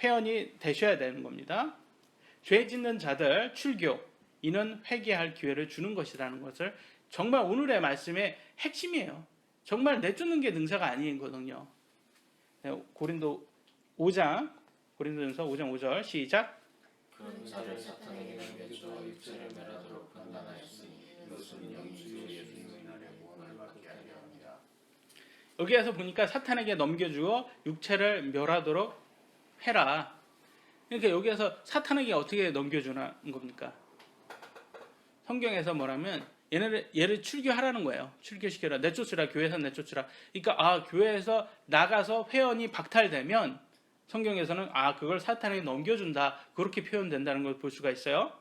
회원이 되셔야 되는 겁니다. 죄 짓는 자들 출교 이는 회개할 기회를 주는 것이라는 것을 정말 오늘의 말씀의 핵심이에요. 정말 내쫓는 게 능사가 아니거든요. 고린도전서 5장 5절 시작. 그런 자를 사탄에게 넘겨주어 육체를 멸하도록 판단하였으니 이것은 영주 예수님의 날에 구원을 받게 하려 합니다. 여기에서 보니까 사탄에게 넘겨주어 육체를 멸하도록 해라. 그러니까 여기에서 사탄에게 어떻게 넘겨주는 겁니까? 성경에서 뭐라면 얘를 출교하라는 거예요. 출교시켜라. 내쫓으라. 교회에서 내쫓으라. 그러니까 교회에서 나가서 회원이 박탈되면 성경에서는 그걸 사탄에게 넘겨준다. 그렇게 표현된다는 걸 볼 수가 있어요.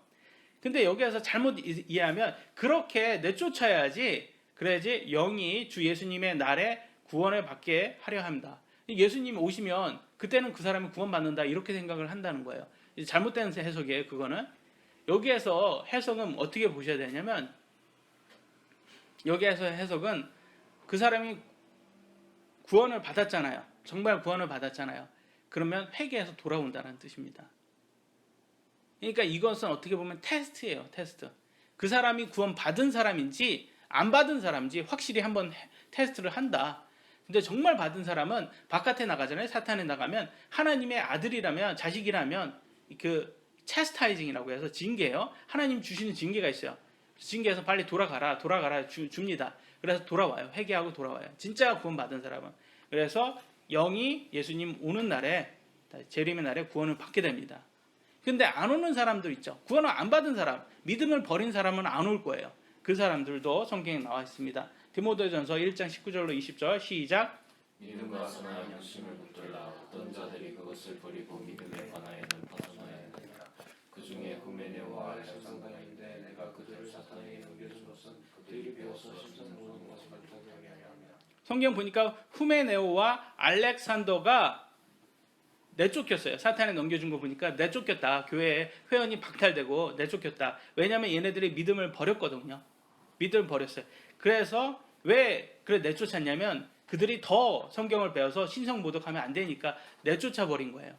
근데 여기에서 잘못 이해하면 그렇게 내쫓아야지, 그래야지 영이 주 예수님의 날에 구원을 받게 하려 합니다. 예수님 오시면 그때는 그 사람이 구원받는다 이렇게 생각을 한다는 거예요. 잘못된 해석이에요. 그거는. 여기에서 해석은 어떻게 보셔야 되냐면, 여기에서 해석은 그 사람이 구원을 받았잖아요. 정말 구원을 받았잖아요. 그러면 회개해서 돌아온다는 뜻입니다. 그러니까 이것은 어떻게 보면 테스트예요. 테스트. 그 사람이 구원 받은 사람인지 안 받은 사람인지 확실히 한번 테스트를 한다. 근데 정말 받은 사람은 바깥에 나가잖아요. 사탄에 나가면 하나님의 아들이라면, 자식이라면 그 차스타이징이라고 해서 징계예요. 하나님 주시는 징계가 있어요. 징계에서 빨리 돌아가라 줍니다. 그래서 돌아와요. 회개하고 돌아와요. 진짜 구원 받은 사람은. 그래서 영이 예수님 오는 날에, 재림의 날에 구원을 받게 됩니다. 근데 안 오는 사람도 있죠. 구원을 안 받은 사람, 믿음을 버린 사람은 안 올 거예요. 그 사람들도 성경에 나와 있습니다. 디모데전서 1장 19절로 20절 시작. 믿음과 선한 양심을 붙들라. 어떤 자들이 그것을 버리고 믿음에 관하여는 벗어나야 하느니라. 그 중에 후메네오와 알렉산더인데 내가 그들을 사탄에게 넘겨준 것은 그들이 배워서 심상을 보는 것을 못하게 하려 함이라. 성경 보니까 후메네오와 알렉산더가 내쫓겼어요. 사탄에 넘겨준 거 보니까 내쫓겼다. 교회에 회원이 박탈되고 내쫓겼다. 왜냐하면 얘네들이 믿음을 버렸거든요. 믿음을 버렸어요. 그래서 왜 내쫓았냐면 그들이 더 성경을 배워서 신성모독하면 안 되니까 내쫓아 버린 거예요.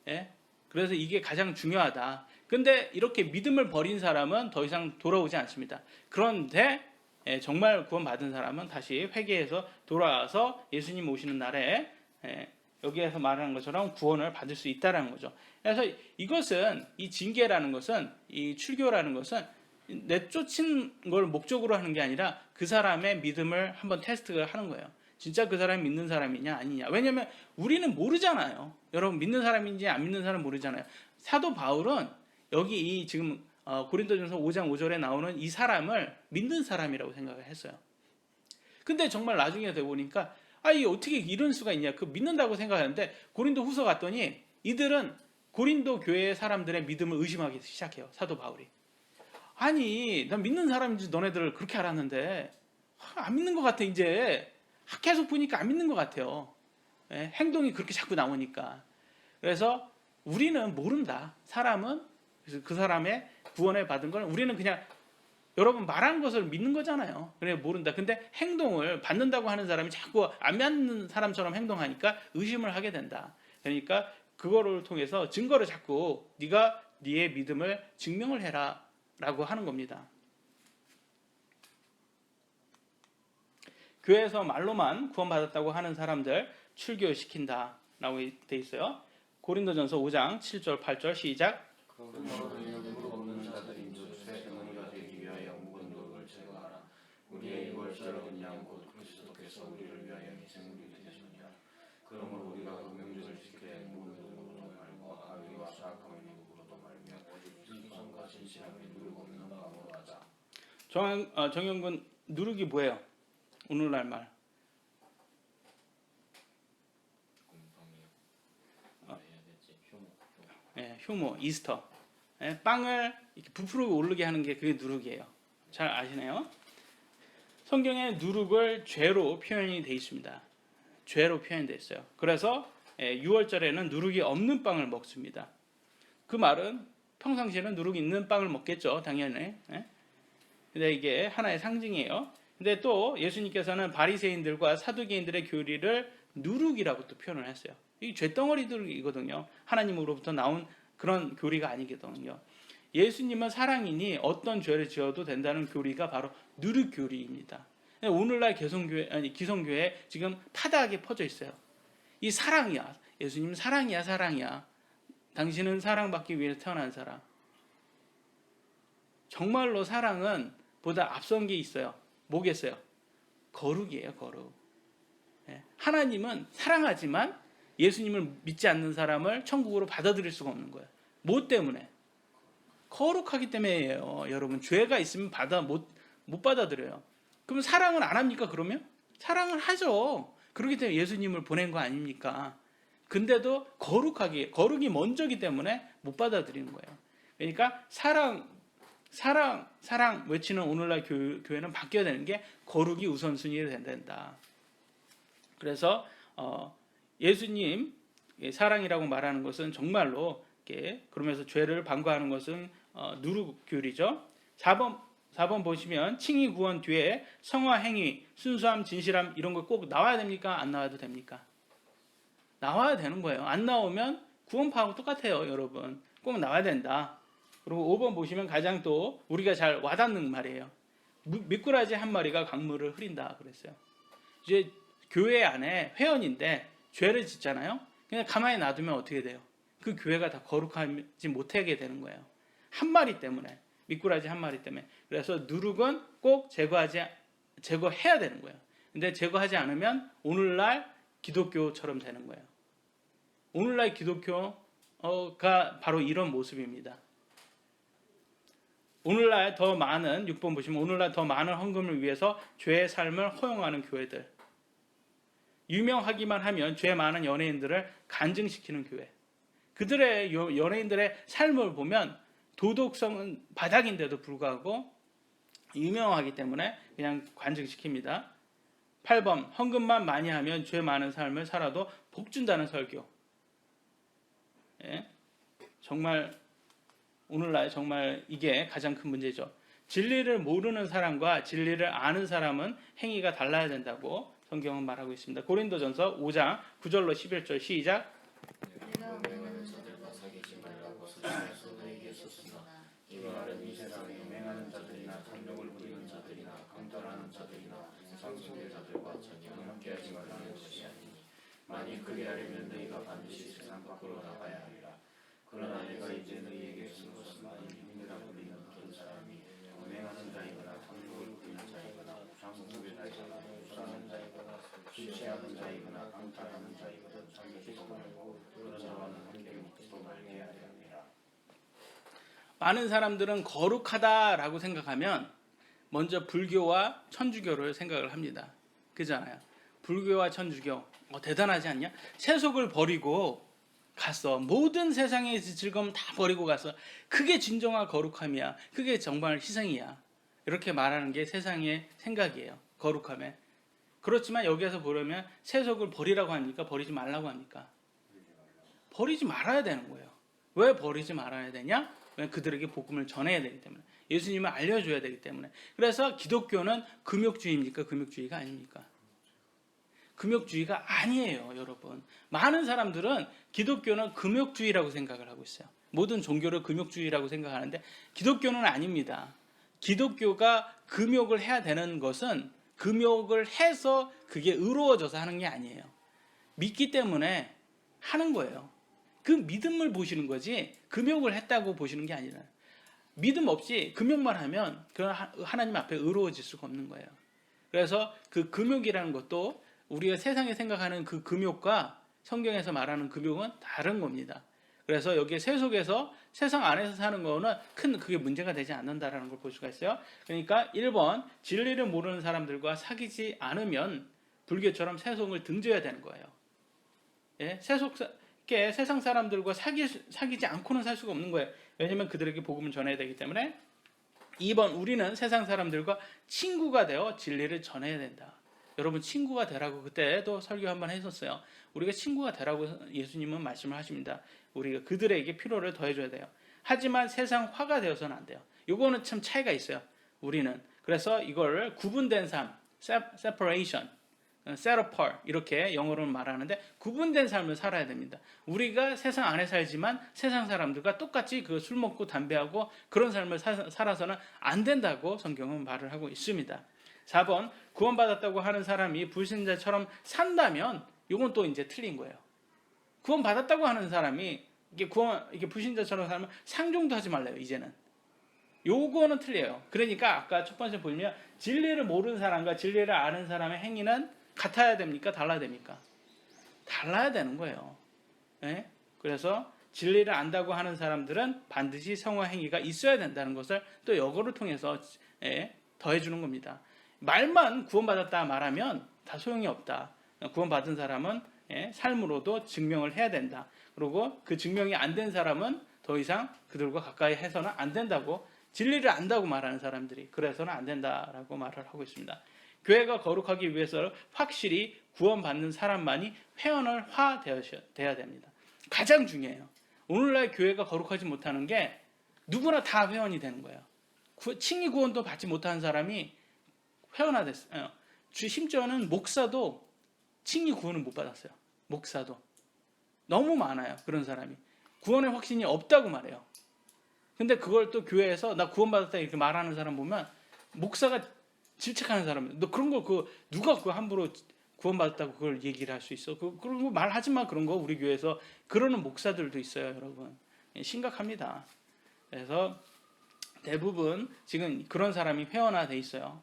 예? 그래서 이게 가장 중요하다. 근데 이렇게 믿음을 버린 사람은 더 이상 돌아오지 않습니다. 그런데 정말 구원받은 사람은 다시 회개해서 돌아와서 예수님 오시는 날에 여기에서 말하는 것처럼 구원을 받을 수 있다는 거죠. 그래서 이것은, 이 징계라는 것은, 이 출교라는 것은 내쫓은 걸 목적으로 하는 게 아니라 그 사람의 믿음을 한번 테스트를 하는 거예요. 진짜 그 사람이 믿는 사람이냐 아니냐. 왜냐하면 우리는 모르잖아요. 여러분, 믿는 사람인지 안 믿는 사람 모르잖아요. 사도 바울은 여기 지금 고린도전서 5장 5절에 나오는 이 사람을 믿는 사람이라고 생각을 했어요. 근데 정말 나중에 되고 보니까 이게 어떻게 이런 수가 있냐. 그 믿는다고 생각하는데 고린도 후서 갔더니 이들은 고린도 교회의 사람들의 믿음을 의심하기 시작해요. 사도 바울이. 아니, 난 믿는 사람인지 너네들을 그렇게 알았는데 안 믿는 것 같아. 이제 계속 보니까 안 믿는 것 같아요. 행동이 그렇게 자꾸 나오니까. 그래서 우리는 모른다. 사람은, 그래서 그 사람의 구원을 받은 걸 우리는 그냥 여러분 말한 것을 믿는 거잖아요. 그래 모른다. 근데 행동을 받는다고 하는 사람이 자꾸 안 믿는 사람처럼 행동하니까 의심을 하게 된다. 그러니까 그거를 통해서 증거를 자꾸 네가 네의 믿음을 증명을 해라 라고 하는 겁니다. 교회에서 말로만 구원받았다고 하는 사람들 출교시킨다 라고 돼 있어요. 고린도전서 5장 7절 8절 시작. 우리의 이월절은 양 곧 그리스도께서 우리를 위하여 희생을 되셨느니라. 그러므로 우리가 금명절을 지키되 모든 눈으로 말고 악의와 사악함의 미국으로도 말며 진성과 진실함에 누르고 없는 마음으로 하자. 정영군, 누룩이 뭐예요? 오늘날 말. 효모, 이스터. 빵을 이렇게 부풀어 오르게 하는 게 그게 누룩이에요. 잘 아시네요? 성경에 누룩을 죄로 표현이 되어 있습니다. 죄로 표현되어 있어요. 그래서 6월절에는 누룩이 없는 빵을 먹습니다. 그 말은 평상시에는 누룩이 있는 빵을 먹겠죠. 당연히. 근데 이게 하나의 상징이에요. 근데 또 예수님께서는 바리새인들과 사두개인들의 교리를 누룩이라고 또 표현을 했어요. 이 죄덩어리들이거든요. 하나님으로부터 나온 그런 교리가 아니거든요. 예수님은 사랑이니 어떤 죄를 지어도 된다는 교리가 바로 누룩 교리입니다. 오늘날 기성교회 지금 타다하게 퍼져 있어요. 이 사랑이야. 예수님 사랑이야, 사랑이야. 당신은 사랑받기 위해 태어난 사람. 정말로 사랑은 보다 앞선 게 있어요. 뭐겠어요? 거룩이에요, 거룩. 하나님은 사랑하지만 예수님을 믿지 않는 사람을 천국으로 받아들일 수가 없는 거예요. 뭐 때문에? 거룩하기 때문이에요. 여러분, 죄가 있으면 못 받아들여요. 그럼 사랑을 안 합니까? 그러면 사랑을 하죠. 그렇기 때문에 예수님을 보낸 거 아닙니까? 근데도 거룩이 먼저기 때문에 못 받아들이는 거예요. 그러니까 사랑 외치는 오늘날 교회는 바뀌어야 되는 게 거룩이 우선순위가 된다. 그래서 예수님 사랑이라고 말하는 것은 정말로 그러면서 죄를 방과하는 것은 누룩교리죠. 4번 보시면 칭의 구원 뒤에 성화 행위, 순수함, 진실함 이런 거 꼭 나와야 됩니까? 안 나와도 됩니까? 나와야 되는 거예요. 안 나오면 구원파하고 똑같아요, 여러분. 꼭 나와야 된다. 그리고 5번 보시면 가장 또 우리가 잘 와닿는 말이에요. 미꾸라지 한 마리가 강물을 흐린다 그랬어요. 이제 교회 안에 회원인데 죄를 짓잖아요. 그냥 가만히 놔두면 어떻게 돼요? 그 교회가 다 거룩하지 못하게 되는 거예요. 한 마리 때문에, 미꾸라지 한 마리 때문에. 그래서 누룩은 꼭 제거해야 되는 거예요. 근데 제거하지 않으면 오늘날 기독교처럼 되는 거예요. 오늘날 기독교가 바로 이런 모습입니다. 오늘날 더 많은 6번 보시면 오늘날 더 많은 헌금을 위해서 죄의 삶을 허용하는 교회들. 유명하기만 하면 죄 많은 연예인들을 간증시키는 교회. 그들의 연예인들의 삶을 보면 도덕성은 바닥인데도 불구하고 유명하기 때문에 그냥 간증시킵니다. 8번 헌금만 많이 하면 죄 많은 삶을 살아도 복 준다는 설교. 예? 정말 오늘날 정말 이게 가장 큰 문제죠. 진리를 모르는 사람과 진리를 아는 사람은 행위가 달라야 된다고 성경은 말하고 있습니다. 고린도전서 5장 9절로 11절 시작. 내가 음행하는 자들과 사귀지 말라고 스스로 너희에게 썼으나 이 말은 이 세상에 음행하는 자들이나 탐욕을 부리는 자들이나 강탈하는 자들이나 상속의 자들과 전혀 함께하지 말라는 것이 아니니 만일 그리하려면 너희가 반드시 세상 밖으로 나가야 하리라. 그러나 내가 이제 너희에게 쓴 것은 만일 힘이라 불리는 어떤 사람이 음행하는 자이거나 탐욕을 부리는 자이거나 상속의 자이거나 우상하는 자이거나 술 취하는 자이거나 강탈하는 자이거나 자기도 말고 그런 자와는 함께 먹지도 말게 하려 함이라. 많은 사람들은 거룩하다라고 생각하면 먼저 불교와 천주교를 생각을 합니다. 그잖아요. 불교와 천주교 대단하지 않냐? 세속을 버리고 갔어. 모든 세상의 즐거움 다 버리고 갔어. 그게 진정한 거룩함이야. 그게 정말 희생이야. 이렇게 말하는 게 세상의 생각이에요. 거룩함에. 그렇지만 여기에서 보려면 세속을 버리라고 하니까 버리지 말라고 합니까? 버리지 말아야 되는 거예요. 왜 버리지 말아야 되냐? 왜 그들에게 복음을 전해야 되기 때문에. 예수님을 알려줘야 되기 때문에. 그래서 기독교는 금욕주의입니까? 금욕주의가 아닙니까? 금욕주의가 아니에요, 여러분. 많은 사람들은 기독교는 금욕주의라고 생각을 하고 있어요. 모든 종교를 금욕주의라고 생각하는데 기독교는 아닙니다. 기독교가 금욕을 해야 되는 것은 금욕을 해서 그게 의로워져서 하는 게 아니에요. 믿기 때문에 하는 거예요. 그 믿음을 보시는 거지 금욕을 했다고 보시는 게 아니라 믿음 없이 금욕만 하면 그 하나님 앞에 의로워질 수가 없는 거예요. 그래서 그 금욕이라는 것도 우리가 세상에 생각하는 그 금욕과 성경에서 말하는 금욕은 다른 겁니다. 그래서 여기에 세속에서 세상 안에서 사는 거는 큰 그게 문제가 되지 않는다라는 걸 볼 수가 있어요. 그러니까 1번 진리를 모르는 사람들과 사귀지 않으면 불교처럼 세속을 등져야 되는 거예요. 예? 세상 사람들과 사귀지 않고는 살 수가 없는 거예요. 왜냐하면 그들에게 복음을 전해야 되기 때문에. 2번 우리는 세상 사람들과 친구가 되어 진리를 전해야 된다. 여러분 친구가 되라고 그때도 설교 한번 했었어요. 우리가 친구가 되라고 예수님은 말씀을 하십니다. 우리가 그들에게 필요를 더해줘야 돼요. 하지만 세상 화가 되어서는 안 돼요. 이거는 참 차이가 있어요. 우리는 그래서 이걸 구분된 삶, separation, set apart 이렇게 영어로는 말하는데 구분된 삶을 살아야 됩니다. 우리가 세상 안에 살지만 세상 사람들과 똑같이 그 술 먹고 담배하고 그런 삶을 살아서는 안 된다고 성경은 말을 하고 있습니다. 4번 구원받았다고 하는 사람이 불신자처럼 산다면 이건 또 이제 틀린 거예요. 구원받았다고 하는 사람이 이게 불신자처럼 살면 상종도 하지 말래요. 이제는 요거는 틀려요. 그러니까 아까 첫 번째 보면 진리를 모르는 사람과 진리를 아는 사람의 행위는 같아야 됩니까? 달라야 됩니까? 달라야 되는 거예요. 네? 그래서 진리를 안다고 하는 사람들은 반드시 성화 행위가 있어야 된다는 것을 또 여거를 통해서 더해주는 겁니다. 말만 구원받았다 말하면 다 소용이 없다. 구원받은 사람은 삶으로도 증명을 해야 된다. 그리고 그 증명이 안 된 사람은 더 이상 그들과 가까이 해서는 안 된다고, 진리를 안다고 말하는 사람들이 그래서는 안 된다라고 말을 하고 있습니다. 교회가 거룩하기 위해서 확실히 구원받는 사람만이 회원화되어야 됩니다. 가장 중요해요. 오늘날 교회가 거룩하지 못하는 게 누구나 다 회원이 되는 거예요. 칭의 구원도 받지 못한 사람이 회원화됐어요. 심지어는 목사도 칭의 구원을 못 받았어요. 목사도 너무 많아요. 그런 사람이 구원의 확신이 없다고 말해요. 근데 그걸 또 교회에서 나 구원받았다 이렇게 말하는 사람 보면 목사가 질책하는 사람이에요. 너 그런 거 누가 함부로 구원받았다고 그걸 얘기를 할 수 있어? 그런 거 말하지 마. 그런 거 우리 교회에서 그러는 목사들도 있어요, 여러분. 심각합니다. 그래서 대부분 지금 그런 사람이 회원화돼 있어요.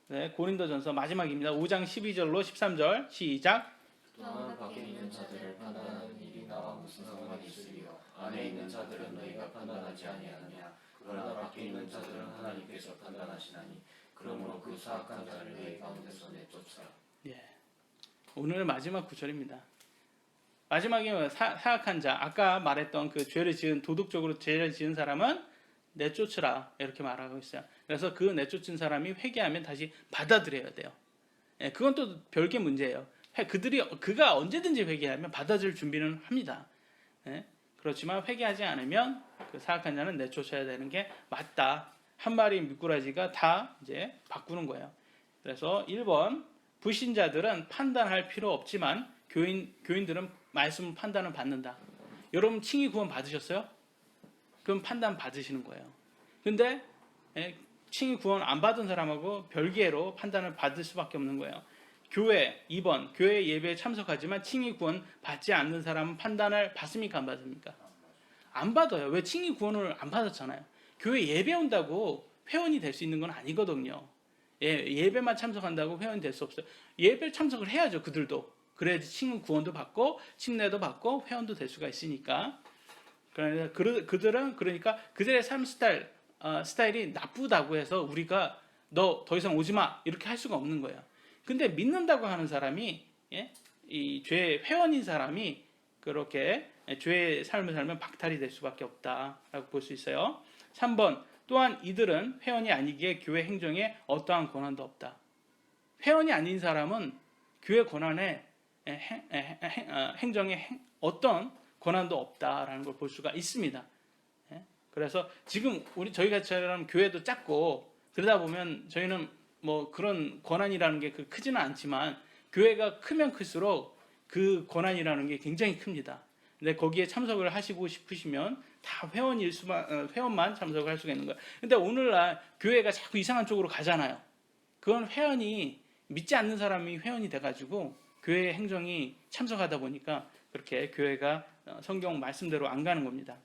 네, 고린도전서 마지막입니다. 5장 12절로 13절 시작. 또한 밖에 있는 자들을 판단하는 일이 나와 무슨 상관이 있으리요? 안에 있는 자들은 너희가 판단하지 아니하느냐? 그러나 밖에 있는 자들은 하나님께서 판단하시나니 그러므로 그 사악한 자를 너희 가운데서 내쫓으라. 예, 오늘 마지막 구절입니다. 마지막에 사악한 자, 아까 말했던 그 도덕적으로 죄를 지은 사람은 내쫓으라 이렇게 말하고 있어요. 그래서 그 내쫓은 사람이 회개하면 다시 받아들여야 돼요. 예, 그건 또 별개 문제예요. 그가 언제든지 회개하면 받아줄 준비는 합니다. 예, 그렇지만 회개하지 않으면 그 사악한 자는 내쫓아야 되는 게 맞다. 한 마리 미꾸라지가 다 이제 바꾸는 거예요. 그래서 1번 불신자들은 판단할 필요 없지만 교인들은 말씀 판단을 받는다. 여러분 칭의 구원 받으셨어요? 그럼 판단 받으시는 거예요. 근데 칭의 구원 안 받은 사람하고 별개로 판단을 받을 수밖에 없는 거예요. 2번 교회 예배에 참석하지만 칭의 구원 받지 않는 사람은 판단을 받습니까? 안 받습니까? 안 받아요. 왜? 칭의 구원을 안 받았잖아요. 교회 예배 온다고 회원이 될 수 있는 건 아니거든요. 예배만 참석한다고 회원이 될 수 없어요. 예배 참석을 해야죠. 그들도. 그래야지 칭의 구원도 받고 침례도 받고 회원도 될 수가 있으니까. 그들은 그러니까 그들의 삶 스타일이 나쁘다고 해서 우리가 너 더 이상 오지 마 이렇게 할 수가 없는 거예요. 근데 믿는다고 하는 사람이 이 죄의 회원인 사람이 그렇게 죄의 삶을 살면 박탈이 될 수밖에 없다라고 볼 수 있어요. 3번 또한 이들은 회원이 아니기에 교회 행정에 어떠한 권한도 없다. 회원이 아닌 사람은 교회 권한에 행정에 어떤 권한도 없다라는 걸 볼 수가 있습니다. 그래서 지금 저희가처럼 교회도 작고 그러다 보면 저희는 뭐 그런 권한이라는 게 크지는 않지만 교회가 크면 클수록 그 권한이라는 게 굉장히 큽니다. 근데 거기에 참석을 하시고 싶으시면 다 회원만 참석을 할 수가 있는 거예요. 근데 오늘날 교회가 자꾸 이상한 쪽으로 가잖아요. 그건 회원이 믿지 않는 사람이 회원이 돼가지고 교회 행정이 참석하다 보니까 그렇게 교회가 성경 말씀대로 안 가는 겁니다.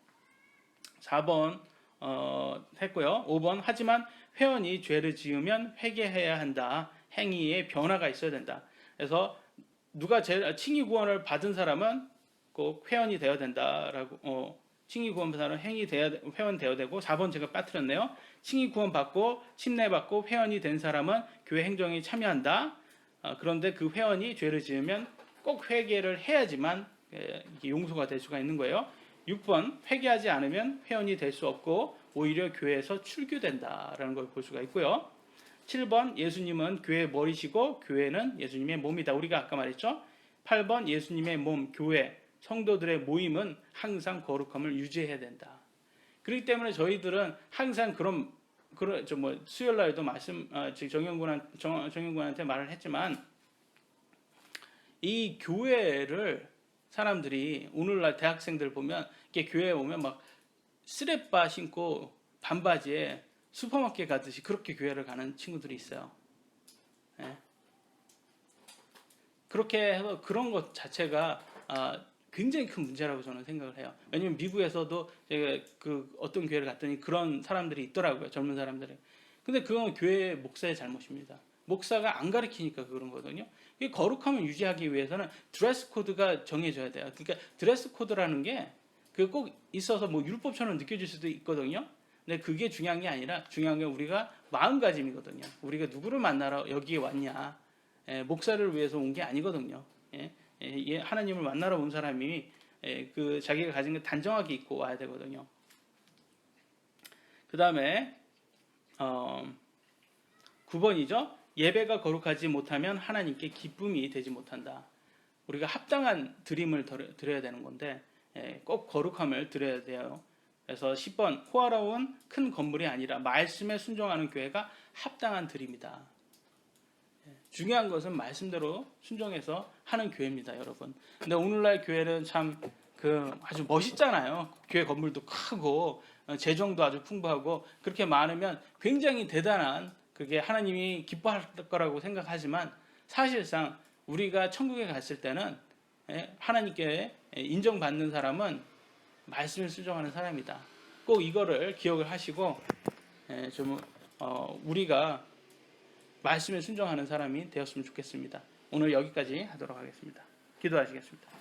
4번 했고요. 5번 하지만 회원이 죄를 지으면 회개해야 한다. 행위에 변화가 있어야 된다. 그래서 누가 칭의 구원을 받은 사람은 꼭 회원이 되어야 된다라고 칭의 구원 받은 사람은 회원 되어야 되고 4번 제가 빠뜨렸네요. 칭의 구원 받고 침례 받고 회원이 된 사람은 교회 행정에 참여한다. 그런데 그 회원이 죄를 지으면 꼭 회개를 해야지만 용서가 될 수가 있는 거예요. 6번 회개하지 않으면 회원이 될 수 없고 오히려 교회에서 출교된다라는 걸 볼 수가 있고요. 7번 예수님은 교회의 머리시고 교회는 예수님의 몸이다. 우리가 아까 말했죠. 8번 예수님의 몸 교회 성도들의 모임은 항상 거룩함을 유지해야 된다. 그렇기 때문에 저희들은 항상 수요일 날에도 정영군한테 말을 했지만 이 교회를 사람들이 오늘날 대학생들 보면 이렇게 교회에 오면 막 쓰레빠 신고 반바지에 슈퍼마켓 가듯이 그렇게 교회를 가는 친구들이 있어요. 그렇게 해서 그런 것 자체가 굉장히 큰 문제라고 저는 생각을 해요. 왜냐하면 미국에서도 제가 어떤 교회를 갔더니 그런 사람들이 있더라고요. 젊은 사람들이. 근데 그건 교회 목사의 잘못입니다. 목사가 안 가르치니까 그런 거거든요. 거룩함을 유지하기 위해서는 드레스 코드가 정해져야 돼요. 그러니까 드레스 코드라는 게 꼭 있어서 뭐 율법처럼 느껴질 수도 있거든요. 근데 그게 중요한 게 아니라 중요한 게 우리가 마음가짐이거든요. 우리가 누구를 만나러 여기에 왔냐, 목사를 위해서 온 게 아니거든요. 하나님을 만나러 온 사람이 그 자기가 가진 걸 단정하게 입고 와야 되거든요. 그 다음에 9번이죠. 예배가 거룩하지 못하면 하나님께 기쁨이 되지 못한다. 우리가 합당한 드림을 드려야 되는 건데 꼭 거룩함을 드려야 돼요. 그래서 10번 호화로운 큰 건물이 아니라 말씀에 순종하는 교회가 합당한 드림이다. 중요한 것은 말씀대로 순종해서 하는 교회입니다, 여러분. 근데 오늘날 교회는 참 아주 멋있잖아요. 교회 건물도 크고 재정도 아주 풍부하고 그렇게 많으면 굉장히 대단한 그게 하나님이 기뻐할 거라고 생각하지만 사실상 우리가 천국에 갔을 때는 하나님께 인정받는 사람은 말씀을 순종하는 사람이다. 꼭 이거를 기억을 하시고 우리가 말씀에 순종하는 사람이 되었으면 좋겠습니다. 오늘 여기까지 하도록 하겠습니다. 기도하시겠습니다.